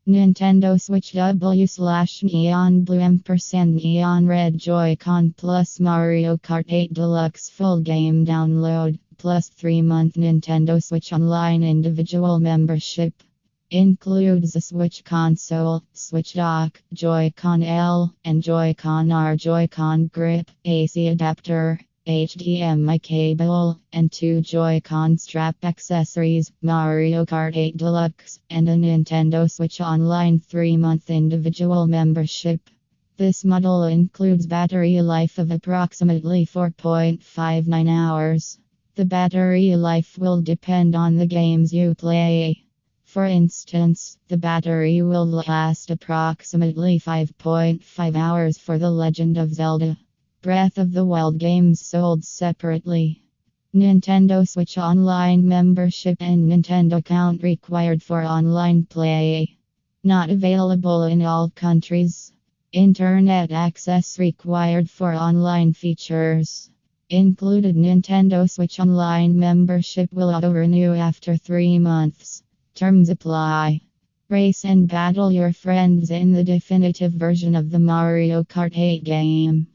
Nintendo Switch W/Neon Blue ampersand Neon Red Joy-Con plus Mario Kart 8 Deluxe full game download plus 3-month Nintendo Switch Online individual membership. Includes a Switch console, Switch dock, Joy-Con L, and Joy-Con R, Joy-Con grip, AC adapter, HDMI cable, and 2 Joy-Con strap accessories, Mario Kart 8 Deluxe, and a Nintendo Switch Online 3-month individual membership. This model includes battery life of approximately 4.59 hours. The battery life will depend on the games you play. For instance, the battery will last approximately 5.5 hours for the Legend of Zelda Breath of the Wild games sold separately. Nintendo Switch Online membership and Nintendo account required for online play. Not available in all countries. Internet access required for online features. Included Nintendo Switch Online membership will auto-renew after 3 months. Terms apply. Race and battle your friends in the definitive version of the Mario Kart 8 game.